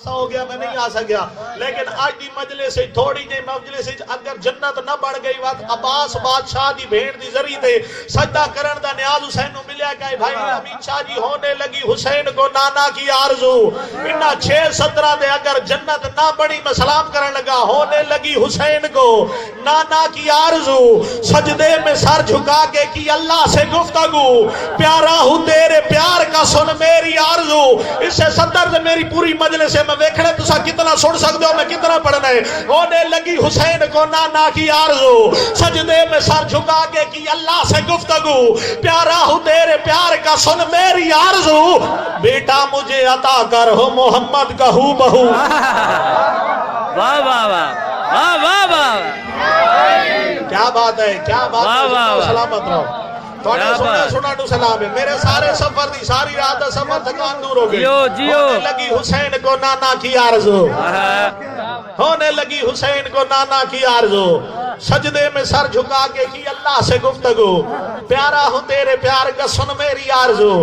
ہو گیا میں نہیں آ سکیا، لیکن آج دی مجلس سے تھوڑی جی مجلس سے اگر جنت نہ بڑھ گئی وقت عباس بادشاہ دی بھیڑ دی ذریعے تے سجدہ کرن دا نیاز حسین نو ملیا کہ بھائی امین شاہ جی ہونے لگی حسین کو نانا کی آرزو، انہا 6-17 دے اگر جنت نہ بڑی میں سلام کرن لگا ہونے لگی حسین کو نانا کی آرزو، سجدے میں سر جھکا کے کی اللہ سے گفتگو، پیارا ہوں تیرے پیار کا سن میری آرزو، اس سے صدر سے میری پوری مجلس سے ویکھنے تو سا کتنا سن سکتے ہو میں کتنا پڑھنا ہے، ہونے لگی حسین کو نانا کی آرزو، سجدے میں سر جھکا کے کی اللہ سے گفتگو، پیارا ہوں تیرے پیار کا سن میری آرزو، بیٹا مجھے عطا کر ہو محمد کا ہو بہو۔ واہ واہ واہ واہ واہ، کیا بات ہے، کیا بات ہے، سلامت رہو، سنا ٹو سلام ہے، میرے سارے سفر دی ساری رات سفر تھکان دور ہو گئی، ہونے لگی حسین کو نانا کی آرزو، ہونے لگی حسین کو نانا کی آرزو، سجدے میں سر جھکا کے کی اللہ سے گفتگو، پیارا ہوں تیرے پیار کا سن میری آرزو،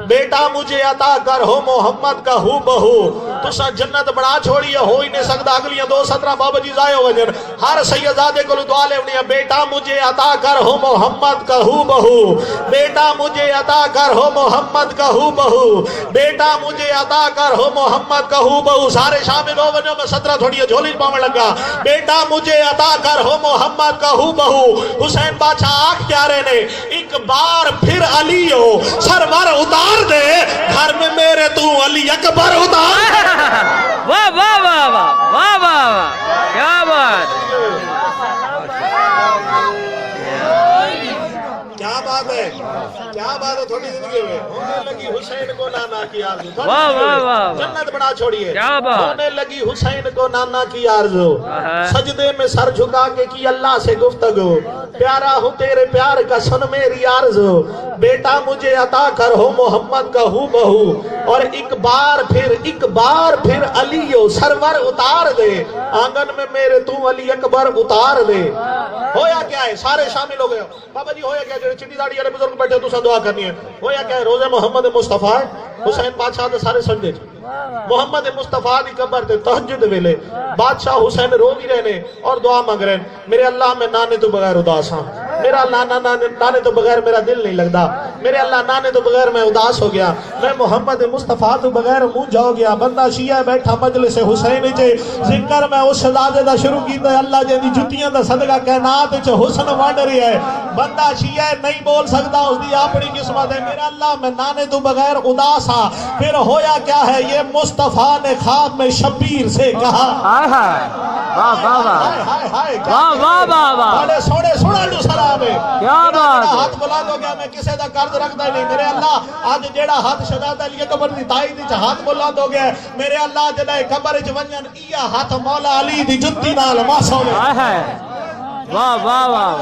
بیٹا مجھے عطا کر ہو محمد کا ہو بہو، تو سا جنت بڑا چھوڑی ہے، ہو ہی نہیں سکتا اگلیاں 2-17 بابا جی ضائع ہو جن، ہر سیدزادے کو دعا لے انہیں بیٹا مجھے عطا کر ہو محمد کا ہو بہو، بیٹا مجھے عطا کر ہو محمد کا ہو بہو، بیٹا مجھے عطا کر ہو محمد کا ہو بہو، سارے شامل ہو بنو میں 17 تھوڑی جھولی پاؤں لگا، بیٹا مجھے عطا کر ہو محمد کا ہو بہو، حسین بادشاہ آنکھ پیارے نے ایک بار پھر علیو سرور اتار دے گھر میں میرے تو علی اکبر اتار دے۔ واہ واہ واہ واہ واہ واہ، کیا بات، کیا بات ہے، کیا بات ہے، تھوڑی زندگی ہوئے ہونے لگی حسین کو نانا کی آرزو، واہ واہ واہ، جنت بڑا چھوڑیے، کیا بات، ہونے لگی حسین کو نانا کی آرزو، سجدے میں سر جھکا کے کی اللہ سے گفتگو، پیارا ہوں تیرے پیار کا سن میری آرزو، بیٹا مجھے عطا کر ہو محمد کا ہو بہو، اور ایک بار پھر علیو سرور اتار دے آنگن میں میرے تو علی اکبر اتار دے۔ ہویا کیا ہے، سارے شامل ہو گئے بابا جی، ہویا کیا جو چٹی داڑھی والے بزرگ بیٹھے تو سا دعا کرنی ہے، ہویا کیا ہے، روزے محمد مصطفیٰ حسین بادشاہ دے سارے سجدے محمد مصطفیٰ دی قبر دے تہجد ویلے بادشاہ حسین رو بھی رہنے اور دعا مانگ رہے ہیں، میرے اللہ میں نانے تو بغیر اداس ہاں، میرا اللہ نانے تو بغیر میرا دل نہیں لگتا، میرے اللہ نانے تو بغیر میں اداس ہو گیا، میں محمد مصطفیٰ تو بغیر مونجھا ہو گیا، بندہ شیعہ بیٹھا مجلس حسین جے ذکر میں اس شہزادے دا شروع کیتا ہے، اللہ جے دی جتیاں دا صدقہ کائنات وچ حسن وانڈ رہی ہے، بندہ شیعہ نہیں بول سکتا، اس دی اپنی قسمت ہے، میرا اللہ میں نانے تو بغیر اداس ہاں، پھر ہویا کیا ہے، یہ مصطفیٰ نے خواب میں شبیر سے کہا، واہ واہ واہ واہ واہ واہ، بڑے سوڑے سوڑا لو سلام ہے، کیا بات ہے، ہاتھ بلند ہو گیا، میں کسے دا قرض رکھتا ہی نہیں، میرے اللہ آج جیڑا ہاتھ شہزادہ علی اکبر دی تائید وچ ہاتھ بلند ہو گیا، میرے اللہ جڑا قبر وچ ونجن ایا ہاتھ مولا علی دی جتی نال ماسو نے، واہ واہ واہ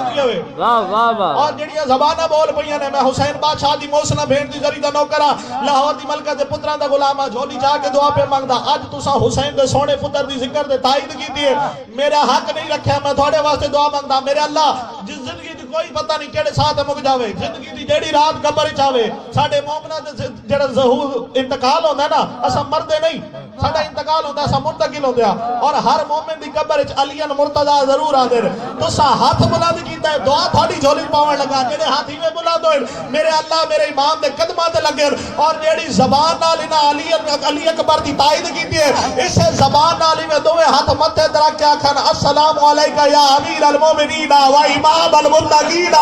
واہ واہ واہ، اور جڑیاں زبانہ بول پئیاں نے، میں حسین بادشاہ دی موسنا بھیڑ دی ذریعہ نوکرا لاہور دی ملکہ دے پتراں دا غلام جھولی جا کے دعا پہ مانگدا، اج تساں حسین دے سونے پتر دی ذکر دے تائید کیتی ہے، میرا حق نہیں رکھیا، میں تھوڑے واسطے دعا مانگدا، میرے اللہ جس زندگی دی کوئی پتہ نہیں کیڑے ساتھ مک جاوے، زندگی دی جیڑی رات قبر وچ آوے، ساڈے مومناں دے جڑا ظہور انتقال ہوندا ہے نا، اساں مردے نہیں، ساڈا انتقال ہوندا اساں منتقل ہوندے ہاں، اور ہر مومن دی قبر وچ علی مرتضی ضرور آندے نے، تساں ہاتھ بلند کیتا ہے، دعا تھوڑی جھولی پاون لگا، جڑے ہاتھ ہی میں بلند ہوئے میرے اللہ میرے امام دے قدماں تے لگے، اور جیڑی زبان نال انہاں علی اکبر دی تائید کیتی ہے، اس زبان نال میں دوویں ہاتھ متھے تے رکھ کے آکھن السلام علیکہ یا امیر المومنین و امام المتقین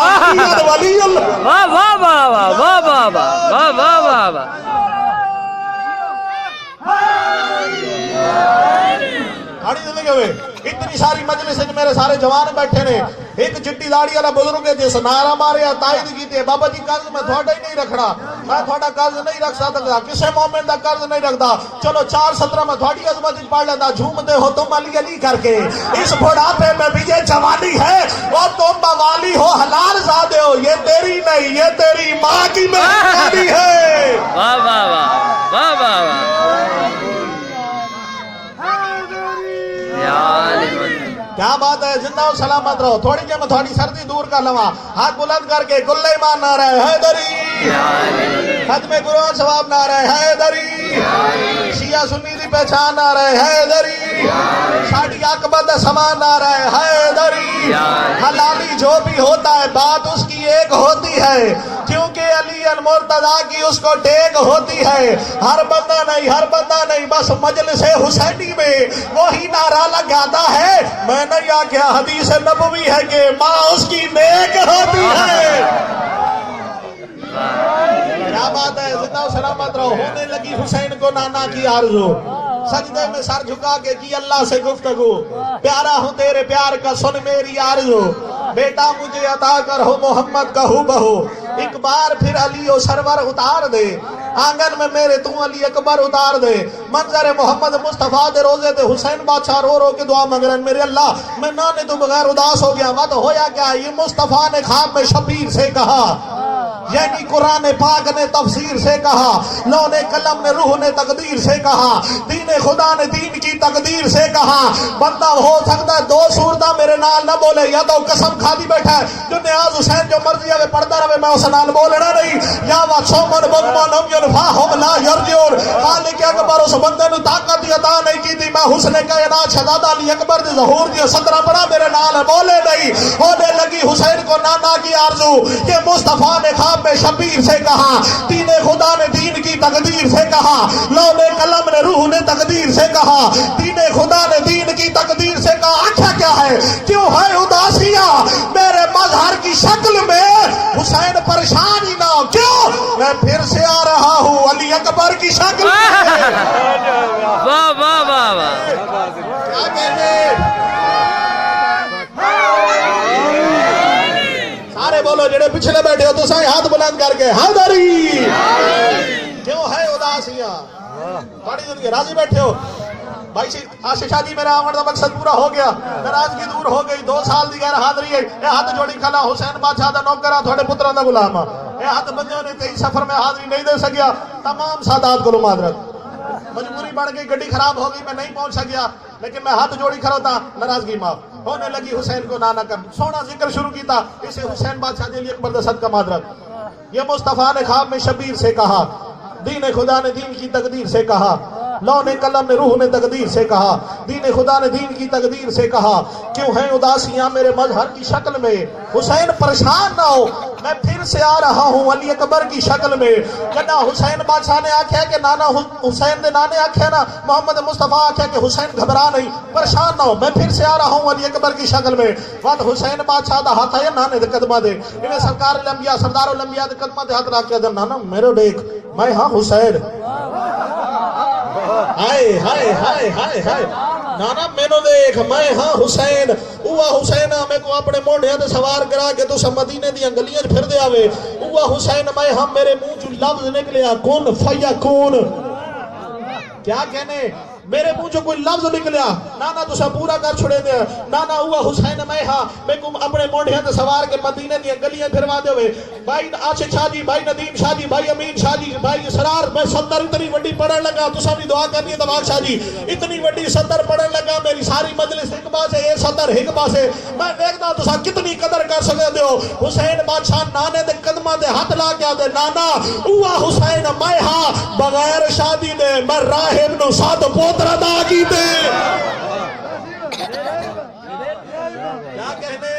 ولی اللہ، واہ واہ واہ واہ واہ واہ واہ واہ واہ واہ، کھڑی زندگی ہوئے اتنی ساری مجلس میں میرے سارے جوان بیٹھے نے، ایک چٹی داڑھی والا بزرگ ہے جس نعرہ ماریا تائید کیتے، بابا جی قرض میں تھوڑا ہی نہیں رکھنا، میں تھوڑا قرض نہیں رکھ سکتا، کسے مومن دا قرض نہیں رکھتا، چلو 4:17 میں تھوڑی عظمت پڑھ لیتا، جھومتے ہو تم علی علی کر کے، اس بڑھاپے میں بھی یہ جوانی ہے، اور تم موالی ہو حلال زادے ہو، یہ تیری نہیں یہ تیری ماں کی مہربانی ہے۔ واہ واہ واہ واہ واہ واہ، کیا بات ہے، زندہ و سلامت رہو، تھوڑی جے میں تھوڑی سردی دور کر لواں، ہاتھ بلند کر کے کل ایمان نعرہ حیدری۔ ختم قرآن ثواب نعرہ حیدری، شیعہ سنی دی پہچان نعرہ حیدری، ساڑی اکبر دا سمان نعرہ حیدری۔ حلالی جو بھی ہوتا ہے بات اس کی ایک ہوتی ہے، کیونکہ علی المرتضیٰ کی اس کو ٹیک ہوتی ہے۔ ہر بندہ نہیں بس مجلس حسینی میں وہی نعرہ لگاتا ہے، میں نے یا کیا حدیث نبوی ہے کہ ماں اس کی نیک ہوتی ہے۔ کیا بات ہے، زندہ و سلامت رہو۔ ہونے لگی حسین کو نانا کی آرزو، سجدے میں سر جھکا کے کی اللہ سے گفتگو، پیارا ہوں تیرے پیار کا سن میری آرزو، بیٹا مجھے عطا کر ہو محمد کا ہو بہو، ایک بار پھر علی و سرور اتار دے، آنگن میں میرے تو علی اکبر اتار دے۔ منظر محمد مصطفیٰ دے روزے دے حسین بادشاہ رو رو کے دعا مانگرن، میرے اللہ میں نانے تو بغیر اداس ہو گیا، وقت ہویا کیا؟ یہ مصطفیٰ نے خواب میں شبیر سے کہا، یعنی قرآن پاک نے تفسیر سے کہا، لون قلم نے روح نے تقدیر سے کہا، دین خدا نے دین کی تقدیر سے کہا۔ بندہ ہو سکتا ہے دو صورتہ میرے نال نہ بولے، یا تو قسم کھا دی بیٹھا ہے جو نیاز حسین جو مرضی ہے پڑھتا رہے میں اس نال بولنا نہیں، یا وَصَوْمًا بَغْمَنَمْ يَنْفَاهُمْ لَا يَرْجِعُونَ۔ خالق اکبر اس بندے نے طاقت عطا نہیں کی تھی، میں حسن کائنات شہزادہ علی اکبر دے ظہور دی صدرہ پڑھا میرے نال بولے نہیں۔ ہونے لگی حسین کو نانا کی آرزو، کہ مصطفیٰ نے خواب میں شبیر سے کہا، دین خدا نے دین کی تقدیر سے کہا، لون قلم نے روح نے تقدیر سے کہا، دین خدا نے دین کی تقدیر سے کہا۔ اچھا کیا ہے، کیوں ہے اداسیاں میرے مظہر کی شکل میں؟ حسین پریشان ہی نہ ہو، کیوں؟ میں پھر سے آ رہا ہوں علی اکبر کی شکل میں۔ واہ واہ واہ واہ، کیا کہتے؟ سارے بولو جڑے پچھلے بیٹھے ہو تو سائیں ہاتھ بلند کر کے حیدری۔ کیوں ہے اداسیاں؟ بڑی زندگی راضی بیٹھے ہو؟ بھائی آشی شادی میرا آمد کا مقصد پورا ہو گیا، ناراضگی دور ہو گئی، 2 سال دی غیر حاضری ہے، اے ہاتھ جوڑی کھلا حسین بادشاہ دا نوکرا تھوڑے پتروں دا غلام، اے ہاتھ بندیوں نے 23 سفر میں حاضری نہیں دے سکیا، تمام سادات کو معذرت، مجبوری بڑھ گئی، گڈی خراب ہو گئی، میں نہیں پہنچ سکیا، لیکن میں ہاتھ جوڑی کھڑا تھا، ناراضگی معاف۔ ہونے لگی حسین کو نانا کر، سونا ذکر شروع کیتا، اسے حسین بادشاہ علی اکبر دا صدقہ معذرت۔ یہ مصطفیٰ نے خواب میں شبیر سے کہا، دین خدا نے دین کی تقدیر سے کہا، لون قلم نے روح نے تقدیر سے کہا، دین خدا نے دین کی تقدیر سے کہا، کیوں ہیں اداسیاں میرے مظہر کی شکل میں؟ حسین پریشان نہ ہو، میں پھر سے آ رہا ہوں علی اکبر کی شکل میں۔ کہنا حسین بادشاہ نے آکھیا کہ نانا حسین نے نانے آکھیا نا، محمد مصطفیٰ آکھیا کہ حسین گھبرا نہیں، پریشان نہ ہو، میں پھر سے آ رہا ہوں علی اکبر کی شکل میں۔ وقت حسین بادشاہ دا ہاتھ آیا نانے دے قدمہ دے، انہیں سرکار الانبیاء سردار الانبیاء دے قدمہ دے ہاتھ رکھ کے نانا میرے دیکھ میں ہاں حسین۔ ہائے ہائے ہائے ہائے ہائے، نانا مینو دیکھ میں ہاں حسین، اوہ حسین میں کو اپنے موڑیاں تے سوار کرا کے تو مدینے دی گلیاں پھر دے آوے، اوہ حسین میں ہاں میرے منہ جو لفظ نکلیا کن فیکون، کیا کہنے میرے منہ جو کوئی لفظ نکلیا نانا تسا پورا کر چھڑے دیا، نانا ہوا حسین میں ہاں میں کو اپنے موڑیاں تے سوار کے مدینے دی گلیاں پھروا دے ہوئے، بھائی عاشق شاہ جی، بھائی ندیم شاہ جی، بھائی امین شاہ جی، بھائی اسرار میں 70 اتنی وڈی پڑھن لگا، تسا بھی دعا کرنی ہے دماغ شاہ جی، اتنی وڈی 70 پڑھن لگا، میری ساری مجلس ایک پاسے یہ 70 ایک پاسے، میں دیکھتا تسا کتنی قدر کر سکتے ہو۔ حسین بادشاہ نانے دے قدمہ دے ہاتھ لا کے آدھے نانا اوہ حسین میں ہاں بغیر شادی دے میں راہب نو ساتھ پوتر ادا کی دے، کیا کہنے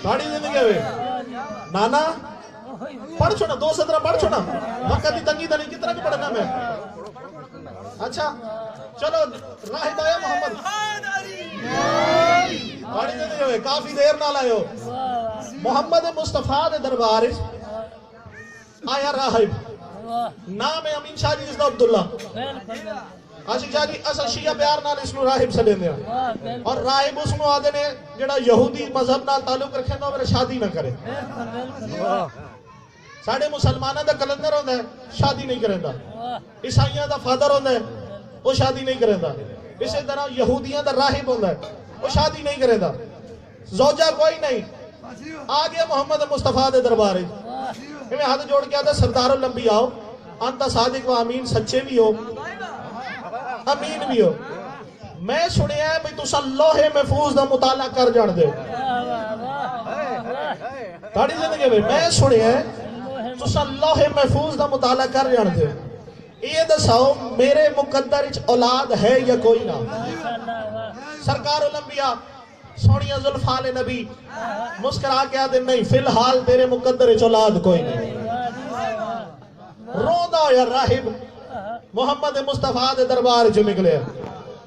تھوڑی زندگی ہوئے نانا پڑھ چھونا 2 سطرہ پڑھ چھونا، وقت دی تنگی دنی کتنا کی پڑھنا میں؟ اچھا چلو راہب آیا محمد تھوڑی زندگی ہوئے کافی دیر نہ لائے ہو، محمد مصطفیٰ دے دربار آیا راہب، نام ہے امین شاہ جی جسدہ عبداللہ، عاشق شاہ جی اصل شیعہ پیار نال اس نو راہب سلیں دیا، اور راہب اس نو آدھے نے جڑا یہودی مذہب نال تعلق رکھیں نو میرے شادی نہ کرے، ساڑھے مسلمانہ دا کلندر ہوندہ ہے شادی نہیں کریں دا، عیسائیاں دا فادر ہوندہ ہے وہ شادی نہیں کریں دا، اسی طرح یہودیاں دا راہب ہوندہ ہے وہ شادی نہیں کریں دا، زوجہ کوئی نہیں، آگے محمد مصطفیٰ دے دربار ہے، میں ہاتھ جوڑ کے آتا سردار الانبیاء ہو، انتا صادق و امین، سچے بھی ہو امین بھی ہو، میں سنیا ہے بھی تسا لوح محفوظ دا مطالعہ کر جان دے، تھوڑی زندگی میں سنیا تسا لوح محفوظ دا مطالعہ کر جانتے ہو یہ دساؤ میرے مقدر اچ اولاد ہے یا کوئی نہ سرکار الانبیاء سونیا زلفان نبی مسکرا کے آدھے نہیں فی الحال تیرے مقدر اچ اولاد کوئی نہیں روندا یا راہب محمد مصطفیٰ دے دربار جو نکلے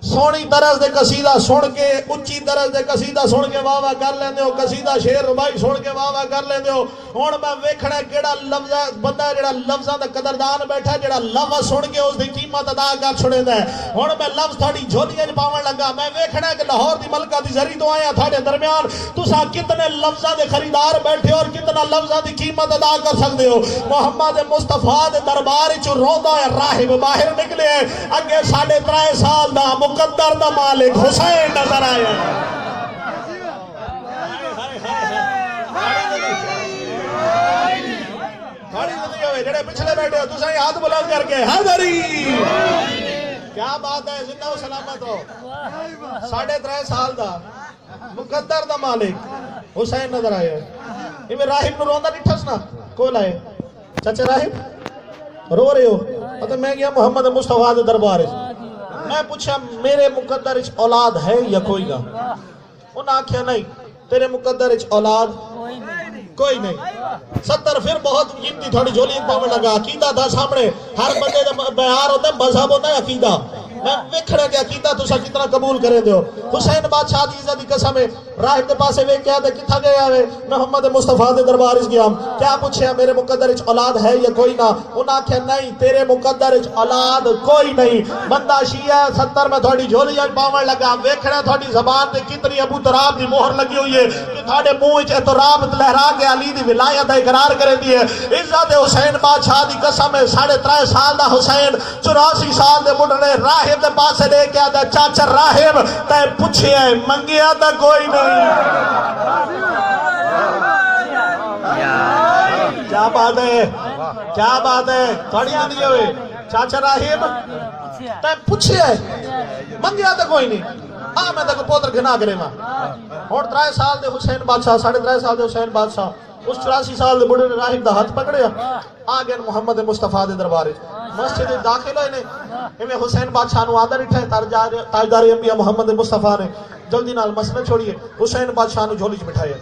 سونی طرز دے قصیدہ سن کے اچھی طرز دے قصیدہ سن کے واہ واہ کر لیندے ہو قصیدہ شعر ربائی سن کے واہ واہ کر لیندے ہو ہن میں ویکھنا کیڑا لفظ بندہ جڑا لفظاں دا قدردان بیٹھا جڑا لفظ سن کے اس دی قیمت ادا کر چھڑیندا ہے ہن میں لفظ تھوڑی جھولیاں پاون لگا میں ویکھنا کہ لاہور دی ملکہ دی زری تو آیا تھاڈے درمیان تساں کتنے لفظاں دے خریدار بیٹھے اور کتنا لفظاں دی قیمت ادا کر سکدے ہو محمد مصطفیٰ دے دربار وچ روندا ہے راہب باہر نکلے اگے 3.5 سال دا مقدر دا مالک حسین نظر آیا جڑے پچھلے بیٹھے ہو تساں ہاتھ بلند کر کے حاضری کیا بات ہے زندہ و سلامت ہو 3.5 سال دا مقدر دا مالک حسین نظر آیا میں راہب نو روندا ڈٹھس نا کول آئے چچے راہب رو رہے ہو تو میں گیا محمد مصطفیٰ دے دربار میں پوچھا میرے مقدر اچ اولاد ہے یا کوئی نہ انہاں آکھیا نہیں تیرے مقدر اچ اولاد کوئی نہیں 70 پھر بہت قیمتی تھوڑی جھولی پاون لگا عقیدہ تھا سامنے ہر بندے دا بیان ہوتا ہے مذہب ہوتا ہے عقیدہ میں ویکھنا کہ عقیدہ تساں کتنا قبول کرے دیو حسین بادشاہ دی عزت دی قسم ہے راہب دے پاسے ویکھ کے آدھے کتھا گیا ہے محمد مصطفیٰ دے دربار اس گیا کیا پوچھیا میرے مقدر اچ اولاد ہے یا کوئی نہ انہاں آکھیا نہیں تیرے مقدر اچ اولاد کوئی نہیں بندہ شیعہ 70 میں تھوڑی جھولیاں پاون لگا ویکھنا تھوڑی زبان تے کتنی ابو تراب دی مہر لگی ہوئی ہے کہ تھوڑے منہ وچ اعتراف لہرا کے علی دی ولایت دا اقرار کرے دی ہے عزت حسین بادشاہ دی قسم ہے 3.5 سال دا حسین 84 سال دے بڈھڑے راہب دے پاسے لے کے آدھا چاچا راہب تے پوچھیا ہے منگیا تا کوئی نہیں کیا بات ہے کیا بات ہے تھوڑی آندھی ہوئے چاچا راہب تے پوچھیا ہے منگیا تا کوئی نہیں میں تک پوتر گھنا کرے ماں اور 3 سال دے حسین بادشاہ 3.5 سال دے حسین بادشاہ اس 84 سال دے بڑے راہب دا ہاتھ پکڑیا آگے محمد مصطفیٰ دے دربارے مسجد داخل ہوئے نے حسین بادشاہ نو آدھر اٹھے تاجدار انبیاء محمد مصطفیٰ نے جلدی نال مسئلہ چھوڑیے حسین بادشاہ نو جھولی بٹھائے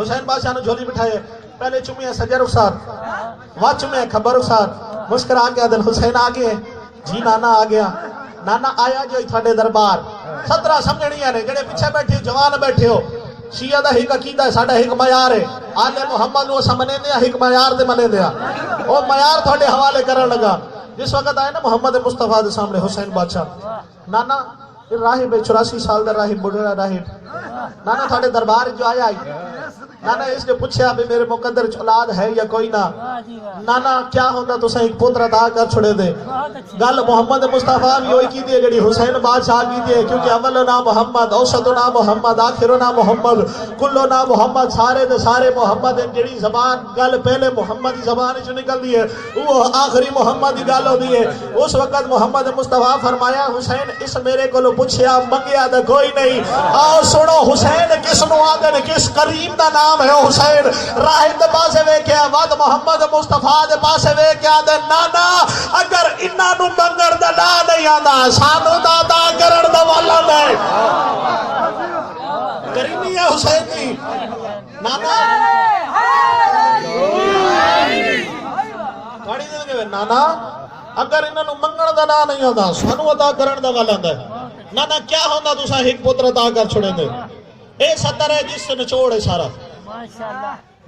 حسین بادشاہ نو جھولی بٹھائے پہلے چمیاں سجے رخسار وہاں چمیاں خبر رخسار مسکرا کے آدھر حسین آگے جی نانا آگیا نانا آیا جو تھوڑے دربار 17 سمجھنیاں نے جڑے پیچھے بیٹھے جوان بیٹھے ہو شیعہ دا ایک عقیدہ ہے ساڈا ایک معیار ہے آل محمد نو اساں منے دیا ایک معیار دے منے دیا او معیار تھوڑے حوالے کرن لگا جس وقت آئے نا محمد مصطفیٰ دے سامنے حسین بادشاہ نانا راہب 84 سال دا راہب بڑھڑا راہب نانا تھوڑے دربار جو آیا نانا اس نے پوچھا بھی میرے مقدر اولاد ہے یا کوئی نہ نانا کیا ہوتا تساں ایک پتر عطا کر چھڑے دے گل محمد مصطفیٰ بھی ہوئی کی دی جڑی حسین بادشاہ کی دی کیونکہ اولنا محمد اوسطنا محمد آخرنا محمد کلنا محمد سارے دے سارے محمد جڑی زبان گل پہلے محمد دی زبان جو نکل دی ہے وہ آخری محمد دی گل ہو دی ہے اس وقت محمد مصطفیٰ فرمایا حسین اس میرے کو پوچھیا منگیا دا کوئی نہیں آؤ سنو حسین کس نو آدھے کس کریم دا نام ہے حسین راہب دے پاسے ویکھیا واد محمد مصطفیٰ دے پاسے ویکھیا دے نانا اگر انہاں نو منگڑ دا لا نہیں آندا سانو دا عطا کرن دا والا نہیں کریمی ہے حسین دی نانا کھڑی دے گئے نانا اگر انہاں نو منگڑ دا لا نہیں آندا سانو عطا کرن دا والا نہیں نانا کیا ہوندا تساں ایک پتر عطا کر چھڑے دے اے 70 ہے جس سے نچوڑ ہے سارا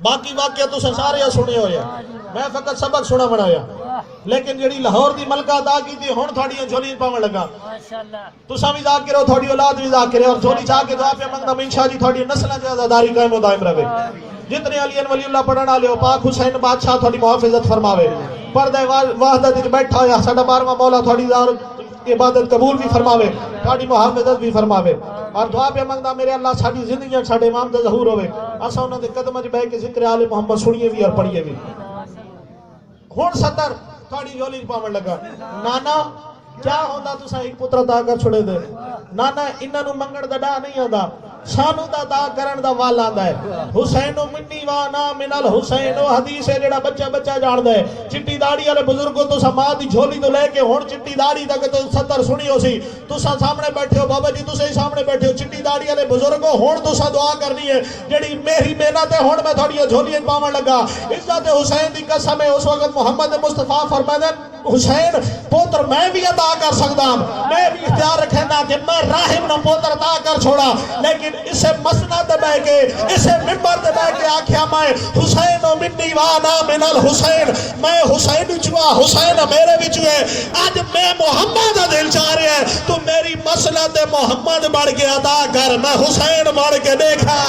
باقی واقعہ تو سارے سنے ہوئے میں فقط سبق سنا بنایا لیکن جڑی لاہور دی ملکہ ادا کی تھی ہن تھوڑیاں جھولی پاون لگا تساں بھی ذاکر ہو تھوڑی اولاد بھی ذاکر ہے اور جھولی چاہ کے دعا پہ منگنا انشاء جی تھوڑی نسلاں دی آزاداری قائم و دائم رہے جتنے علی ولی اللہ پڑھن والے ہو پاک حسین بادشاہ تھوڑی محافظت فرماوے پردہ وحدت وچ بیٹھا ہویا ساڈا 12واں مولا تھوڑی عبادت قبول بھی فرماوے تھوڑی محافظت بھی فرماوے اور دعا پہ منگدا میرے اللہ ساری زندگیاں ساڈے امام دا ظہور ہوے اساں انہاں دے قدماں وچ بیٹھ کے ذکر آل محمد سنیے بھی اور پڑھیے بھی ہن 70 تھوڑی جھولی پاون لگا نانا کیا ہوندا تساں ایک پتر عطا کر چھڑے دے نانا انہاں نو منگڑ دا ڈا نہیں آندا سانو دا دا کرن دا وال آندا ہے حسین منی وانا من الحسین حدیث ہے جڑا بچہ بچہ جاندا ہے چٹی داڑھی والے بزرگوں تو ماں دی جھولی تو لے کے ہن چٹی داڑھی تک تو 70 سنی ہو سی تساں سامنے بیٹھے ہو بابا جی تساں سامنے بیٹھے ہو چٹی داڑھی والے بزرگوں ہن تساں دعا کرنی ہے جڑی میری محنت ہے ہن میں تھوڑی جھولیاں پاون لگا عزت حسین دی قسم ہے اس وقت محمد مصطفیٰ فرماتے حسین پوتر میں بھی عطا کر سکتا ہوں میں بھی اختیار رکھنا کہ میں راہب نہ پوتر عطا کر چھوڑا لیکن اسے مسند بہ کے اسے ممبر تے بہ کے آکھیا میں حسین منی وانا من الحسین میں حسین وچوا حسین میرے وچ ہے اج میں محمد دا دل چاہ رہا ہے تو میری مسند محمد بڑھ کے عطا کر میں حسین بڑھ کے دیکھا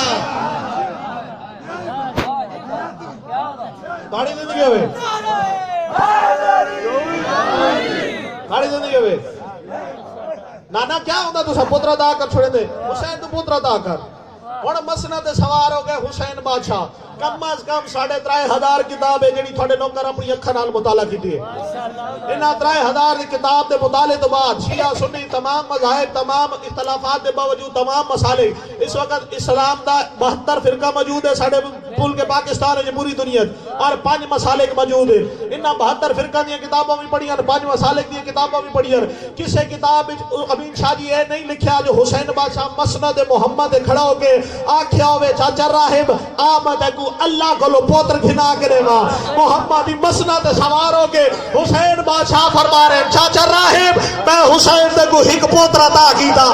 گاڑی زندگی ہوئے گاڑی زندگی ہوئے نانا کیا ہوتا تو سب پترہ دا کر چھوڑے دے حسین تو پترہ دا کر اور مسند سوار ہو گئے حسین بادشاہ کم از کم 3,500 کتاب ہے جڑی تھوڑے نوکر اپنی اکھاں نال مطالعہ کیتی ہے انہاں 3,000 دی کتاب دے مطالعے تو بعد شیعہ سنی تمام مذاہب تمام اختلافات دے باوجود تمام مسائل اس وقت اسلام دا 72 فرقہ موجود ہے ساڈے پول کے پاکستان ہے پوری دنیا اور 5 مسالک موجود ہے انہاں 72 فرقہ دی کتاباں بھی پڑھیاں 5 مسالک دی کتاباں بھی پڑھیاں کسے کتاب وچ امین شاہ جی اے نہیں لکھیا جو حسین بادشاہ مسند محمد کھڑا ہو کے آکھیا ہوئے چاچا راہب آمد کو اللہ کو لو پوتر گھنا کے دیوا محمدی مسند سوار ہو کے حسین بادشاہ فرما رہے چاچا راہب میں حسین دے کو ایک پوتر عطا کیتا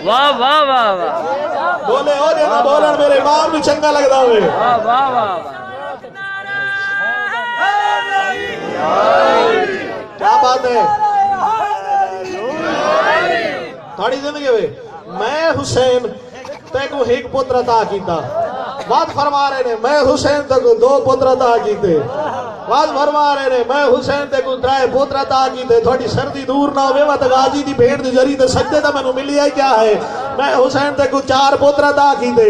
واہ واہ واہ واہ بولے ہو جے نہ بولن میرے امام بھی چنگا لگدا ہوئے واہ واہ واہ کیا بات ہے تھوڑی زندگی ہوئے میں حسین تے کو ایک پتر عطا کیتا بات فرما رہے نے میں حسین تے کو 2 پتر عطا کیتے بات فرما رہے نے میں حسین تے کو 3 پتر عطا کیتے تھوڑی سردی دور نہ ہوئے وقت غازی دی بھیڑ دی جری تے سجدے تے مینوں ملی ہے کیا ہے میں حسین تے کو 4 پتر عطا کیتے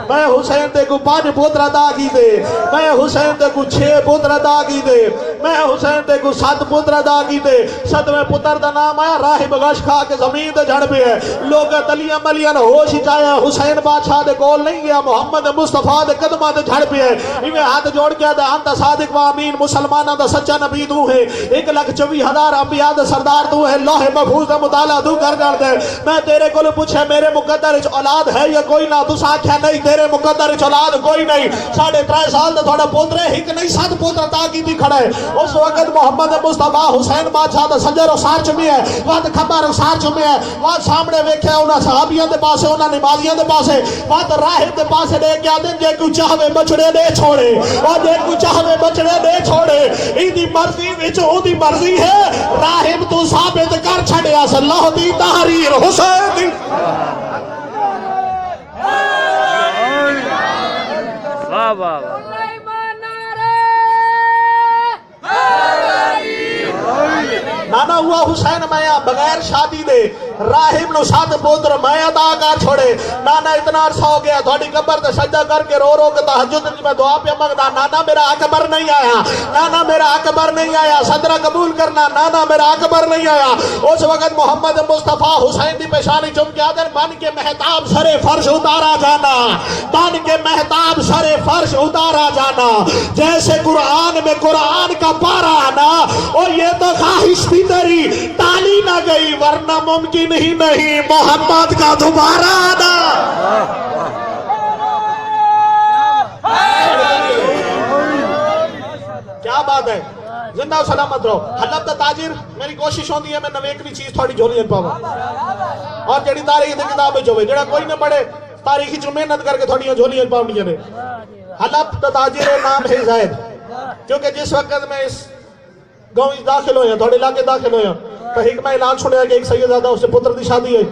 میں حسین تے کو 5 پتر عطا کیتے میں حسین تے کو 6 پتر عطا کیتے میں حسین تے کو 7 پتر عطا کیتے 7ویں پتر دا نام آیا راہب غش کھا کے زمین تے جھڑ پے ہے لوگ تلیاں ملیاں ہوش ہی چاہیا حسین بادشاہ دے کول نہیں گیا محمد مصطفیٰ دے قدماں تے جھڑ پے ہے ایویں ہاتھ جوڑ کے دا انت صادق و امین مسلماناں دا سچا نبی تو ہے 1,24,000 انبیاء دے سردار تو ہے لوح محفوظ دا مطالعہ تو کر دے میں تیرے کول پوچھے میرے مقدر وچ اولاد ہے یا کوئی نہ تو آکھیا نہیں تیرے مقدر وچ اولاد کوئی نہیں 3.5 سال تے تھوڑا پوتر ایک نہیں 7 پوتر عطا کیتی کھڑا ہے اس وقت محمد مصطفیٰ حسین بادشاہ دا سجر و سار چمی ہے وقت خبر و سار چمی ہے وقت سامنے ویکھیا انہاں صحابیاں دے پاسے انہاں نمازیاں دے پاسے وقت راہب دے پاسے لے کے آدن جے کوئی چاہوے بچڑے دے چھوڑے اور جے کوئی چاہوے بچڑے دے چھوڑے ایدی مرضی وچ اودی مرضی ہے راہب تو ثابت کر چھڑیا صلی اللہ دی تحریر حسین دی واہ واہ نانا ہوا حسین میاں بغیر شادی دے راہب نو 7 پوتر میں عطا کر چھوڑے نانا اتنا عرصہ ہو گیا تھوڑی قبر تے سجدہ کر کے رو کے تہجد میں دعا پہ منگنا نانا میرا اکبر نہیں آیا نانا میرا اکبر نہیں آیا صدرہ قبول کرنا نانا میرا اکبر نہیں آیا اس وقت محمد مصطفیٰ حسین دی پیشانی چم کے آدر بن کے مہتاب سر فرش اتارا جانا بن کے مہتاب سر فرش اتارا جانا جیسے قرآن میں قرآن کا پارا آنا اور یہ تو خواہش بھی تیری تالی نہ گئی ورنہ ممکن ہی نہیں محمد کا دوبارہ آنا کیا بات ہے زندہ و سلامت رہو حلب دا تاجر میری کوشش ہوندی ہے میں نویکری چیز تھوڑی جھولی پاواں اور جڑی تاریخ دی کتاب وچ ہوے جڑا کوئی نہ پڑھے تاریخی چ محنت کر کے تھوڑیاں جھولیاں پاونیاں نے حلب دا تاجر نام ہے زید کیونکہ جس وقت میں اس گاؤں داخل ہویا تھوڑے علاقے داخل ہویا تو ایک میں اعلان سنیا کہ ایک سیدزادہ اس سے پتر دی شادی ہے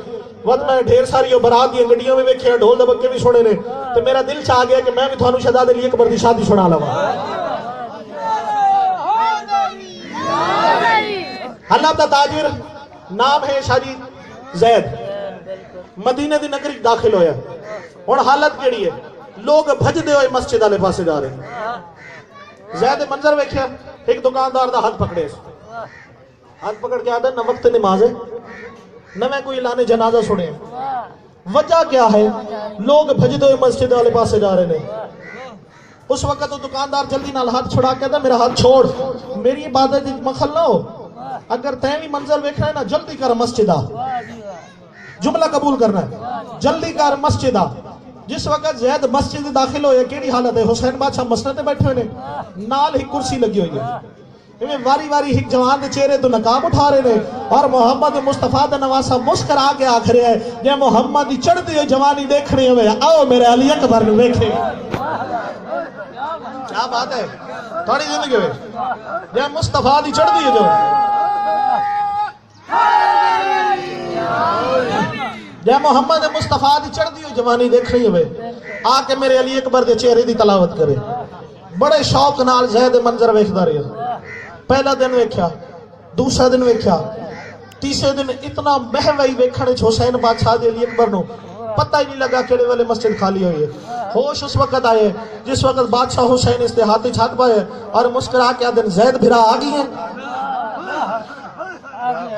وقت میں ڈھیر ساری برات دی گڈیاں میں ویکھیا ڈھول دبکے بھی سنے نے تو میرا دل چاہ گیا کہ میں بھی تھانوں شہزادے لیے اکبر دی شادی سنا لواں حلب دا تاجر نام ہے شاہ جی زید مدینے دی نگری داخل ہویا ہن حالت کیڑی ہے لوگ بھجدے ہوئے مسجد والے پاسے جا رہے ہیں زید منظر ویکھیا ایک دکاندار دا ہاتھ پکڑے ہاتھ پکڑ کے آدھا نہ وقت نماز ہے نہ میں کوئی اعلان جنازہ سنے وجہ کیا ہے؟ لوگ بھجدے ہوئے مسجد والے پاسے جا رہے ہیں. اس وقت وہ دکاندار جلدی نال ہاتھ چھڑا کے میرا ہاتھ چھوڑ، میری عبادت مخل نہ ہو، اگر تیں بھی منظر ویکھنا ہے نا جلدی کر مسجد آ. جملہ قبول کرنا ہے، جلدی کر مسجد آ. جس وقت زید مسجد داخل ہوئے کیڑی حالت ہے؟ حسین بادشاہ مسند تے بیٹھے ہوئے نے، نال ہی کرسی لگی ہوئی ہے. واری واری ایک جوان دے چہرے تو نقاب اٹھا رہے ہیں اور محمد مصطفیٰ دا نواسا مسکرا کے آکھ رہے ہیں جے محمد دی چڑھتی ہوئی جوانی دیکھنی ہوئے آؤ میرے علی اکبر نے دیکھے. کیا بات ہے تھوڑی زندگی ہوئے جے مصطفیٰ دی چڑھتی ہے جو جے محمد مصطفیٰ دی چڑھتی ہوئی جوانی دیکھنی ہوئے آ کے میرے علی اکبر دے چہرے دی تلاوت کرے. بڑے شوق نال زید منظر ویکھدا رہے. پہلا دن ویکھیا، دوسرا دن ویکھیا، تیسرے دن اتنا بہوئی ویکھنے حسین بادشاہ دے علی اکبر نو پتہ ہی نہیں لگا کیڑے والے مسجد خالی ہوئی ہے. ہوش اس وقت آئے جس وقت بادشاہ حسین اس دے ہاتھ چھات پائے اور مسکرا کے دن زید بھرا آ گئی ہیں.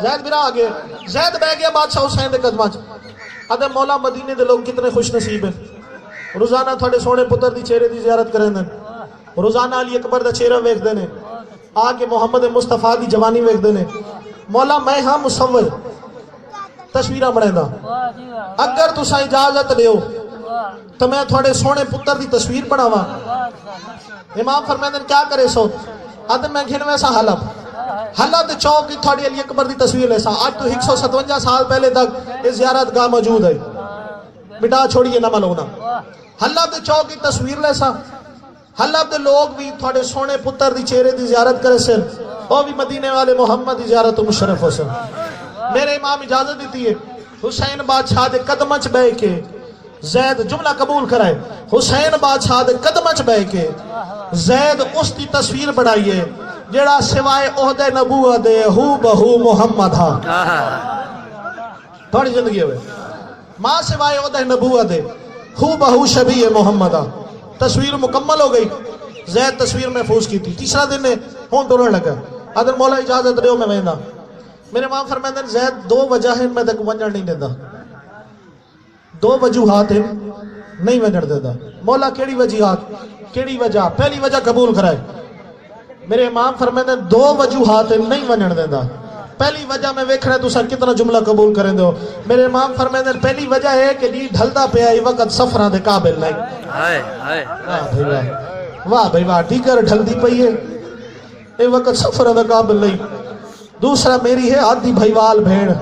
زید بھرا آ گئے، زید بہ گیا بادشاہ حسین دے قدماں چ. ادے مولا مدینے دے لوگ کتنے خوش نصیب ہیں، روزانہ تھوڑے سونے پتر دی چہرے دی زیارت کریں دیں، روزانہ علی اکبر دا چہرہ ویکھ دے نے، آ کے محمد مصطفیٰ دی جوانی ویکھ دے نے. مولا میں ہاں مصور تصویرہ بنائندا، اگر تساں اجازت دیو تو میں تھوڑے سونے پتر دی تصویر بناواں. امام فرمائندے کیا کرے سو؟ اد میں گھن ویسا حلب دے چوک کی تھوڑی علی اکبر دی تصویر لیسا. آج تو 157 سال پہلے تک یہ زیارت گاہ موجود ہے، مٹا چھوڑیے نہ ملونا. حلب دے چوک کی تصویر لیسا، حلب دے لوگ بھی تھوڑے سونے پتر دی چہرے دی زیارت کرے سن، وہ بھی مدینے والے محمد دی زیارت مشرف ہو سن. میرے امام اجازت دیتی ہے حسین بادشاہ دے قدم چ بہ کے زید جملہ قبول کرائے، حسین بادشاہ دے قدم چ بہ کے زید اس دی تصویر بڑھائیے جڑا سوائے عہدے نبوت دے ہو بہو محمد ہاں. تھوڑی زندگی ہوئے ماں سوائے عہدے نبوت دے ہو بہو شبیہ محمد ہاں. تصویر مکمل ہو گئی، زید تصویر محفوظ کی تھی. تیسرا دن نے ہون ٹورن لگا، ادھر مولا اجازت دیو میں ویندا. میرے امام فرمائندے زید دو وجہ ہیں میں تک ونجن نہیں دیندا، دو وجوہات ہیں نہیں ونجن دیندا. مولا کیڑی وجوہات؟ کیڑی وجہ؟ پہلی وجہ قبول کرائے. میرے امام فرمائندے دو وجوہات ہیں نہیں ونجن دیندا. پہلی وجہ میں ویکھنا تو سر کتنا جملہ قبول کریں دو. میرے امام فرمائندے پہلی وجہ ہے کہ جی ڈھلدا پیا ای وقت سفراں دے قابل نہیں. واہ بھائی واہ، ڈیگر ڈھلدی پئی ہے اے وقت سفراں دے قابل نہیں. دوسرا میری ہے آدھی بھائیوال بھیڑ،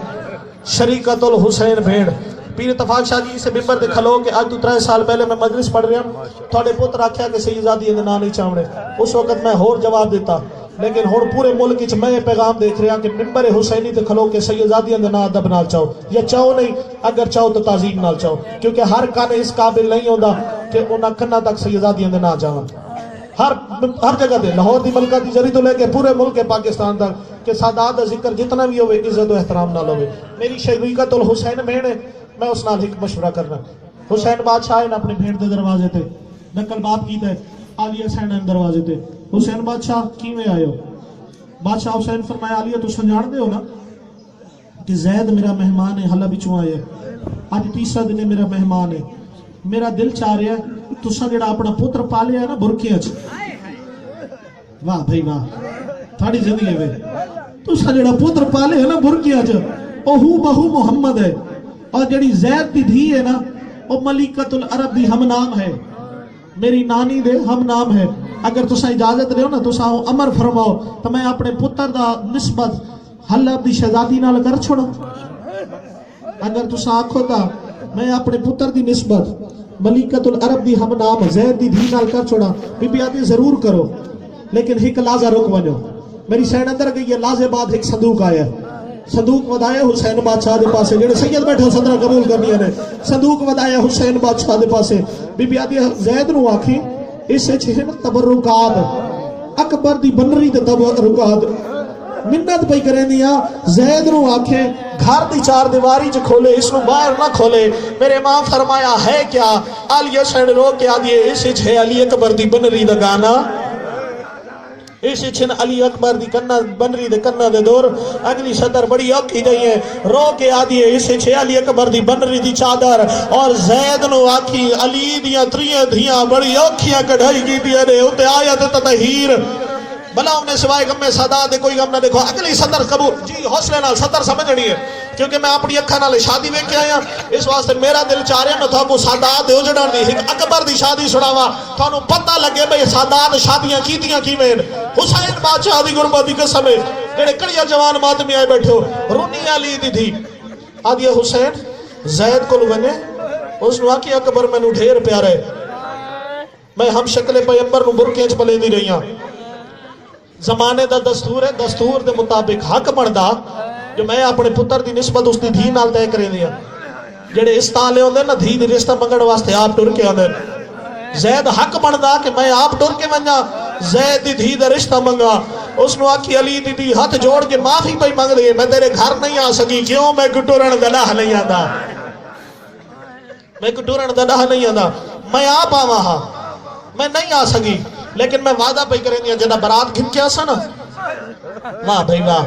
شریکت الحسین بھیڑ. پیر اتفاق شاہ جی سے ممبر دے کھلو کہ آج تو 3 سال پہلے میں مجلس پڑھ رہا ہوں، تھوڑے پتر آکھیا کہ سیدزادی دے نام نہیں چاوڑے. اس وقت میں ہور جواب دیتا، لیکن ہن پورے ملک وچ میں پیغام دیکھ رہا کہ ممبر حسینی تے کھلو کہ سیدزادی دے نام ادب نال چاہو، یا چاہو نہیں، اگر چاہو تو تعظیم نال چاہو، کیونکہ ہر کان اس قابل نہیں ہوندا کہ انہاں کناں تک سیدزادی دے نام جاواں. ہر جگہ دے لاہور دی ملکہ دی جری تو لے کے پورے ملک پاکستان تک کہ سادات دا ذکر جتنا بھی ہوئے عزت و احترام نال ہوئے. میری شریکت الحسین بھیڑ ہے، میں اس نال ایک مشورہ کرنا. حسین بادشاہ نے اپنے بھیڑ دے دروازے تے میں کل بات کیتا ہے عالیہ حسین دروازے تے. حسین بادشاہ کیویں آئے ہو؟ بادشاہ حسین فرمایا عالیہ تساں جان دے ہو نا کہ زید میرا مہمان ہے، حلب وچوں آیا ہے، اج تیسرا دن میرا مہمان ہے. میرا دل چاہ رہا ہے تساں جڑا اپنا پتر پالیا ہے نا برکیاں چ، واہ بھائی واہ تھوڑی زندگی میں تساں جڑا پتر پالے ہے نا برکیاں چ او ہو بہو محمد ہے، اور جڑی زید دی دھی ہے نا او ملکۃ العرب دی ہم نام ہے، میری نانی دے ہم نام ہے. اگر تساں اجازت دیو نا تساں امر فرماؤ تو میں اپنے پتر دا نسبت حلب دی شہزادی نال کر چھوڑا. اگر تساں آکھو تا میں اپنے پتر دی نسبت ملکۃ العرب دی ہم نام زید دی دھی نال کر چھوڑا. بی بی آدھی ضرور کرو، لیکن ایک لازہ رک ونجو. میری سین اندر گئی ہے، لازے بعد ایک صندوق آیا، صندوق ودایا حسین بادشاہ دے پاسے، جڑے سید بیٹھے صدرہ قبول کرنی ہے، صندوق ودایا حسین بادشاہ دے پاسے. بی بی آدھی زید نو آکھی اس سے چھن تبرکات اکبر دی بنری تے تبرکات منت پئی کریں دیا. زید نو آکھے گھر دی 4 دیواری چ کھولے، اس نو باہر نہ کھولے. میرے امام فرمایا ہے کیا؟ علی حسین رو کے آدھیے اس ہے علی اکبر دی بنری دا گانا. اس چھن علی اکبر دی کنہ بنری دے کنہ دے دور اگلی شطر بڑی اوکھی گئی ہے رو کے آدھی ہے اس چھے علی اکبر دی بنری دی چادر اور زید نو آکھی علی دیاں تریاں دھیاں بڑی اوکھیاں کڑھائی کی دیا نے ہوتے آیت تطہیر بلا انہیں سوائے غم میں سادات کوئی غم نہ دیکھو اگلی سطر قبول جی حوصلے نال سطر سمجھنی ہے کیونکہ میں اپنی اکھا نال شادی میں کیا آیا اس واسطے میرا دل چاہ رہا نہ تھا کو سادات دے اجڑان دی ایک اکبر دی شادی سناوا تھانو پتہ لگے بھئی سادات شادیاں کیتیاں کیویں حسین بادشاہ دی غربت دی قسم ہے جڑے کڑیا جوان ماتمی آئے بیٹھے ہو رونی علی دی تھی آدھی حسین زید کو لگنے اس نے آکی اکبر میں نو ڈھیر پیارے میں ہم شکل پیمبر نو برکیچ پلے دی رہی ہاں زمانے دا دستور ہے دستور دے مطابق حق بندا جو میں اپنے پتر دی نسبت اس دی دھی نال طے کرے دیا جڑے اس تالے ہوندے نا دھی دی رشتہ منگن واسطے آپ ٹر کے ہوندے زید حق بندا کہ میں آپ ٹر کے ونجا زید دی دھی دا رشتہ منگا اس نے آکی علی دی دی ہاتھ جوڑ کے معافی پہ منگ دی میں تیرے گھر نہیں آ سکی کیوں میں کٹورن دلاہ نہیں آندا میں کٹورن دلاہ نہیں آندا میں آپ آواں ہاں میں نہیں آ سکی لیکن میں وعدہ پہ کریں دیا جنہ برات گھن کے آسا نا واہ بھائی واہ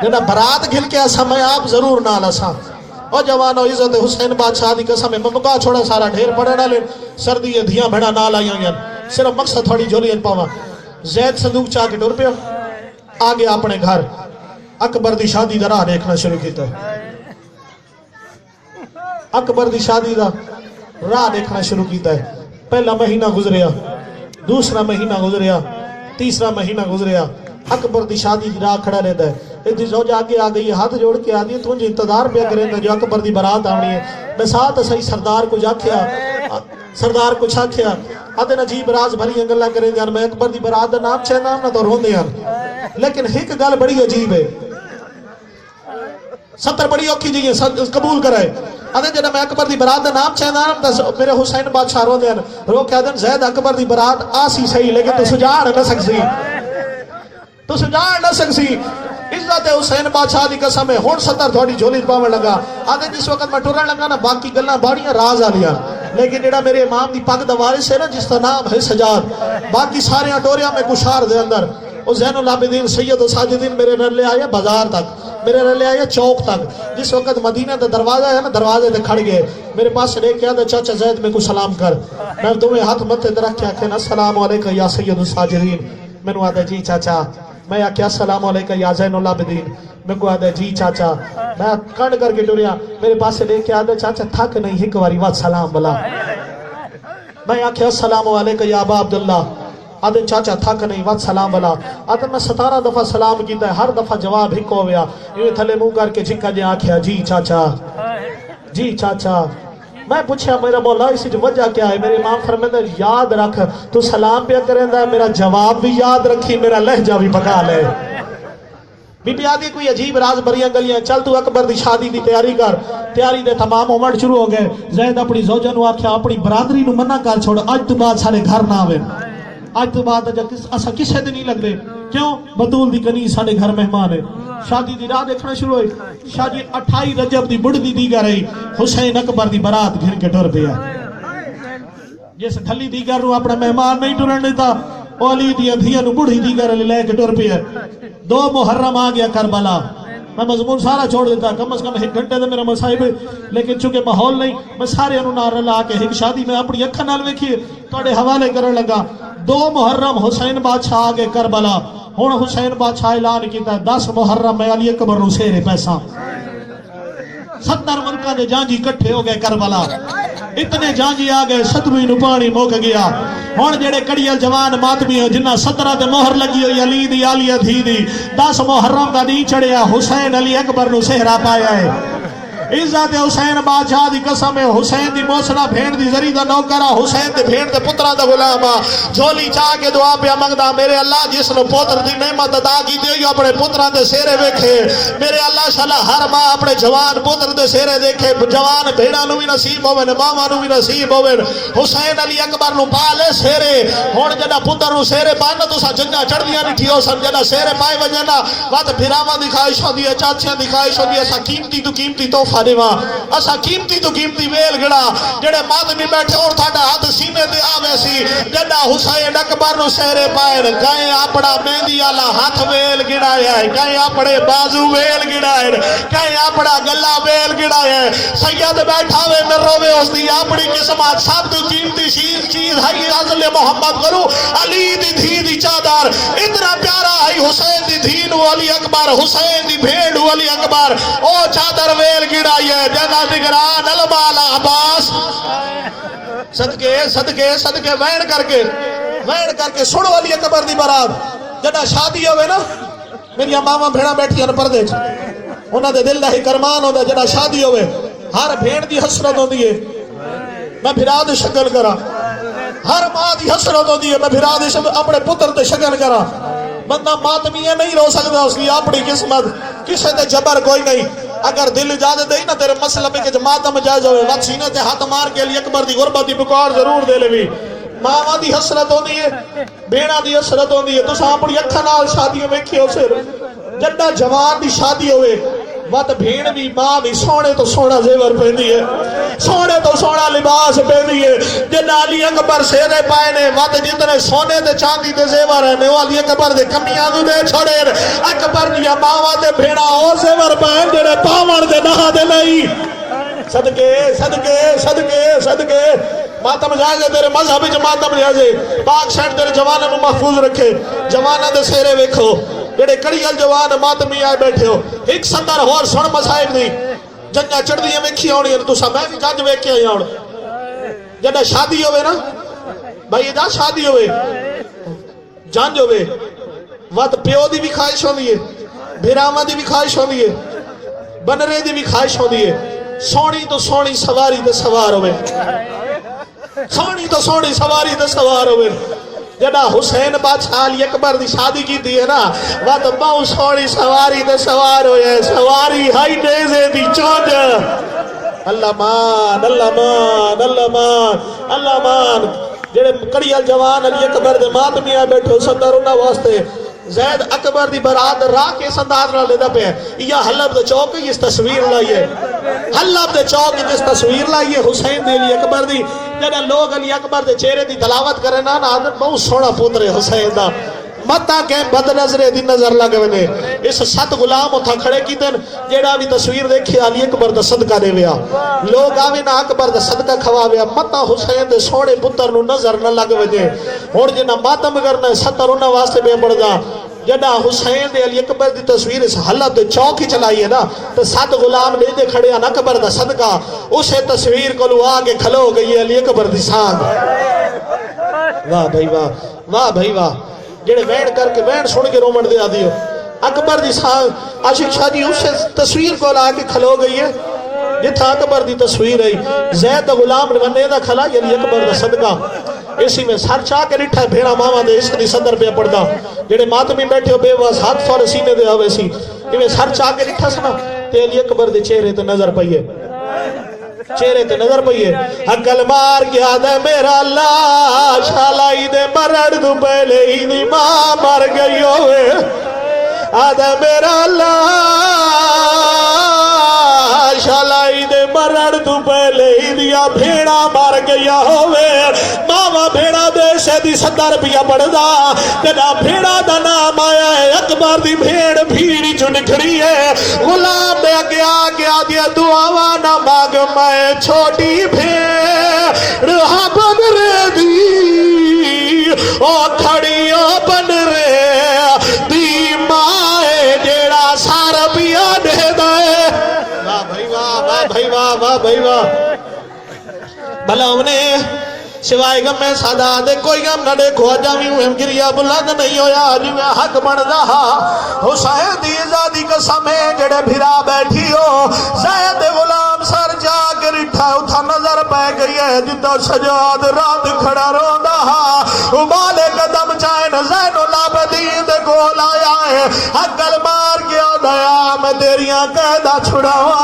جنہ برات گھن کے آسا میں آپ ضرور نہ لسا اور جوانو عزت حسین بادشاہ دی قسم میں مکا چھوڑا سارا ڈھیر پڑے نہ لے سردی دھیاں بھڑا نہ لائیں گے صرف مقصد تھوڑی جولی پاوا زید صندوق چاہ کے ٹور پہ آگے اپنے گھر اکبر دی شادی دا راہ دیکھنا شروع کیتا ہے اکبر دی شادی دا راہ دیکھنا شروع کیتا ہے پہلا مہینہ گزریا دوسرا مہینہ گزریا تیسرا مہینہ گزریا اکبر دی شادی دی راہ کھڑا رہتا ہے ایدھی زوج آگے آگئی ہاتھ جوڑ کے آدھی ہے تونجھے انتظار پہ کریں گے جو اکبر دی برات آنی ہے میں ساتھ صحیح سردار کو جاکھیا سردار کو چھاکھیا آدھے نجیب راز بھری انگلہ کریں گے میں اکبر دی برات دا نام چھے نام نہ تو رون دیا لیکن ایک گل بڑی عجیب ہے ستر بڑی اوکھی جی ہے قبول کرائے آدھے جنہ میں اکبر دی برات دا نام چھے نام میرے حسین بادشاہ رو دیا رو کہہ دیں زید اکبر دی برات آسی صحیح لیکن تو سجاڑ نہ سکسی تو سجاڑ نہ سکسی عزت حسین بادشاہ دی قسم ہے ہون ستر تھوڑی جھولی پاویں لگا آدھے جس وقت میں ٹورن لگا نا باقی گلنا باڑیاں راز آ لیا لیکن جڑا میرے امام دی پاک دا وارث ہے نا جس کا نام ہے سجاد باقی سارے اٹوریاں میں کشار دے اندر وہ زین العابدین سید و ساجدین میرے رلے آیا بازار تک میرے رلے آیا چوک تک جس وقت مدینہ دا دروازہ ہے نا دروازے دے کھڑ گئے میرے پاس لے کے آدھا چاچا زید میں کو سلام کر میں دونوں ہاتھ مت درخ کے آکھیں السلام علیکم یا سید و ساجدین میں نے آدھا جی چاچا میں آکھیا السلام علیکم یا زین العابدین میں کو آدھا جی چاچا میں کھڑ کر کے ٹوریا میرے پاس لے کے آدھا چاچا تھک نہیں ایک واری وات سلام بلا میں آکھیا السلام علیکم یا ابا عبداللہ آدھے چاچا تھک نہیں وقت سلام بلا آدھے میں 17 دفعہ سلام کیتا ہے ہر دفعہ جواب ہک ہو گیا یہ تھلے منہ کر کے جھکا جے آکھیا جی چاچا میں پوچھا میرا مولا اسی جو وجہ کیا ہے میرے امام فرمائے یاد رکھ تو سلام پہ کریں دا میرا جواب بھی یاد رکھی میرا لہجہ بھی پکا لے بی بی آدھی کوئی عجیب راز بریاں گلیاں چل تو اکبر دی شادی دی تیاری کر تیاری دے تمام عمر شروع ہو گئے زید اپنی زوجہ نو آکھیا اپنی برادری نو منع کر چھوڑ آج تو بعد سارے گھر نہ آوے آج تو بعد اسا کسے دے نہیں لگ دے کیوں بطول دی کنی ساڑے گھر مہمان ہے شادی دی راہ دیکھنا شروع ہوئی شادی 28 رجب دی بڑھ دی دیگر ہے حسین اکبر دی برات گھر کے ٹر پیا جیسے تھلی دیگر رو اپنا مہمان نہیں ٹرن دیتا علی دی دھیاں نو بڑھی دیگر لے کے ٹر پیا 2 محرم آ گیا کربلا میں مضمون سارا چھوڑ دیتا کم از کم 1 گھنٹے دے میرا مسائب لیکن چونکہ ماحول نہیں میں سارے انہوں نہ رلا کے ایک شادی میں اپنی اکھا نال ویکھیے توڑے حوالے کرنے لگا 2 محرم حسین بادشاہ آگے کربلا ہون حسین بادشاہ اعلان کیتا ہے 10 محرم میں علی اکبر نو سیرے پیسہ 70 ملکہ دے جانجی کٹھے ہو گئے کربلا اتنے جانجی آگئے 70 نو پانی موک گیا ہون جڑے کڑیل جوان ماتمی ہو جنہ 17 دے مہر لگی ہوئی علی دی آلیہ تھی دی 10 محرم دا نہیں چڑھیا حسین علی اکبر نو سہرا پایا ہے عزت حسین بادشاہ دی قسم ہے حسین دی موسنا بھین دی زری دا نوکرہ حسین دی بھین دے پترہ دا غلامہ جھولی چاہ کے دعا پہ مگدہ میرے اللہ جس نے پوتر دی نعمت عطا کی دے اپنے پترہ دے سیرے ویکھے میرے اللہ شاءاللہ ہر ماں اپنے جوان پتر دے سیرے دیکھے جوان بھیڑا نو بھی نصیب ہوئے ماما نو بھی نصیب ہوئے حسین علی اکبر نو پالے سیرے ہون جنہ پتر نو سیرے پانا تو سا جنہ چڑھ دیا نہیں تھیو سن جنہ سیرے پائے وجنہ وقت بھیراما دکھائش ہو دیا چاچیاں دکھائش ہو دیا سا قیمتی تو قیمتی توفہ تھا دیوا اسا قیمتی تو قیمتی ویل گڑا جڑے ماتمی بیٹھے اور تھاڑا ہاتھ سینے دے آوے سی جڑا حسین اکبر نو سہرے پائر کہیں اپنا مہندی آلا ہاتھ ویل گڑا ہے کہیں اپنے بازو ویل گڑا ہے کہیں اپنا گلہ ویل گڑا ہے سید بیٹھا وے میں روے اس دی اپنی قسمات سب تو قیمتی چیز ہے عزل محمد کرو علی دی دھی دی چادر اتنا پیارا ہے حسین دی دھین علی اکبر حسین دی بھیڑ علی اکبر او چادر ویل گڑائی ہے جنا نگران المال عباس صدقے صدقے صدقے وین کر کے سنو علی اکبر دی برات جنا شادی ہوئے نا میری ماما بھیڑا بیٹھی ہیں پردے انہاں دے دل دا ہی کرمان ہوتا جنا شادی ہوئے ہر بھیڑ دی حسرت ہوتی ہے میں بھرا دی شکل کرا ہر ماں دی حسرت ہوتی ہے میں بھرا دی اپنے پتر تے شکل کرا بندہ ماتمیہ نہیں رو سکتا اس کی اپنی قسمت کسے تے جبر کوئی نہیں اگر دل اجازت دے نا تیرے مسئلہ میں کہ ماتم جائز ہوئے وقت سینے تے ہاتھ مار کے علی اکبر دی غربت دی پکار ضرور دے لے بھی ماما دی حسرت ہوتی ہے بیڑا دی حسرت ہوتی ہے تو ساں اپنی اکھا نال شادیوں میں کھیو سے جڈا جوان دی شادی ہوئے وقت بھیڑ بھی ماں بھی سونے تو سونا زیور پہنی ہے سونے تو سونا لباس پہنی ہے جن علی اکبر سیرے پائے نے وقت جتنے سونے دے چاندی دے زیور ہیں وہ علی اکبر دے کمیاں دے چھوڑے اکبر دیا ماما دے بھیڑا اور زیور پائے جنہیں پاور دے نہا دے نہیں صدقے صدقے صدقے صدقے ماتم جائے تیرے مذہبی جو ماتم جائے پاک شہر تیرے جوانہ میں محفوظ رکھے جوانہ دے سیرے ویکھو جڑے کڑیل جوان ماتمی آئے بیٹھے ہو ایک سندر ہو اور سن مسائب دی جنگا چڑھ دیئے میں کھی آنی ہے تو سا میں بھی جانج ویک کے آئی آن جڑا شادی ہوئے نا بھائی جا شادی ہوئے جانج ہوئے وقت پیو دی بھی خواہش ہو دیئے بھیرامہ دی بھی خواہش ہو دیئے بنرے دی بھی خواہش ہو دیئے سونی تو سونی سواری دے سوار ہوئے سونی تو سونی سواری دے سوار ہوئے جڑا حسین بادشاہ علی اکبر دی شادی کی دی ہے نا وقت بہو سونی سواری دے سوار ہوئے سواری ہائی نیزے دی چونج اللہ مان اللہ مان اللہ مان اللہ مان جڑے کڑیل جوان علی اکبر دے ماتمی آئے بیٹھو صدر انہا واسطے زید اکبر دی برات راہ کے سنداز نہ لیدہ پہ یا حلب دے چوک اس تصویر لائیے حلب دے چوک اس تصویر لائیے حسین دے علی اکبر دی جنہ لوگ علی اکبر دے چہرے دی تلاوت کرے نا آدھر بہت سونا پوترے حسین دا متا کہ بد نظرے دی نظر لگے ونے اس ست غلام اتھا کھڑے کی دن جیڑا بھی تصویر دیکھے علی اکبر دا صدقہ دے ویا لوگ آوے نا اکبر دا صدقہ کھوا ویا متا حسین دے سوڑے پتر نو نظر نہ لگے ونے اور جنہ ماتم کرنا ستر انہ واسطے بے بڑھ دا جنہ حسین دے علی اکبر دی تصویر اس حلب دے چوکی چلائی ہے نا تو سات غلام لے دے کھڑے ہیں اکبر دا صدقہ اسے تصویر کو لو آگے کھلو گئی علی اکبر دی سانگ واہ بھائی واہ بھائی واہ جڑے وین کر کے وین سن کے رومن دے آدھی ہو اکبر دی سانگ عاشق شاہ جی اسے تصویر کو آگے کھلو گئی ہے جتھا اکبر دی تصویر ہے زید غلام رنے دا کھلا یعنی اکبر دا صدقہ اسی میں سر چاہ کے رٹھا ہے بھیڑا ماما دے اس دی صدر پہ پڑھدا جڑے ماتمی بیٹھے ہو بے واس ہاتھ فور سینے دے آوے سی میں سر چاہ کے رٹھا سنا تے علی اکبر دے چہرے تے نظر پئیے چہرے تے نظر پئیے عقل مار گیا دے میرا اللہ شالائی دے مرڑ دو پہلے ہی دی ماں مر گئی ہوئے آدھے میرا اللہ شالائی دے مرڑ تو پہلے ہی دیا بھیڑا مار گیا ہوئے ماما بھیڑا دے سے دی صدر پیا پڑھدا تینا بھیڑا دا نام آیا ہے اکبر دی بھیڑ بھیڑی جو نکھڑی ہے غلام دے گیا دیا دعاوا نہ مانگ میں چھوٹی بھیڑ ہاں بن رے دی او کھڑی او بن رے دی مائے جیڑا سارا پیا دے دائے واہ بھائی واہ بھلا انہیں سوائے غم میں سادہ دے کوئی غم نہ دیکھو جامی ہم گریا بلند نہیں ہویا جو میں حق بن رہا حسین دی ازادی قسم ہے جڑے بھرا بیٹھی ہو زید غلام سر جا کے رٹھا اتھا نظر پہ گئی ہے جدہ سجاد رات کھڑا روندہ ابالے قدم چائن زین العابدین دے گول آیا ہے حقل مار کے دیا میں تیریاں قیدہ چھڑاوا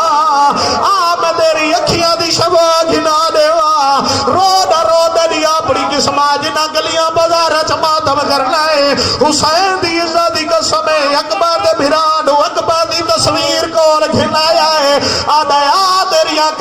میں تیری اکھیاں دی شبہ گھنا دیوا رودا رودا دیا اپنی قسمہ جنہ گلیاں بازارہ چماتم کر لائے حسین دی عزادی قسم اکبر دے بھرانو اکبر دی تصویر کو گھنایا ہے آدھایا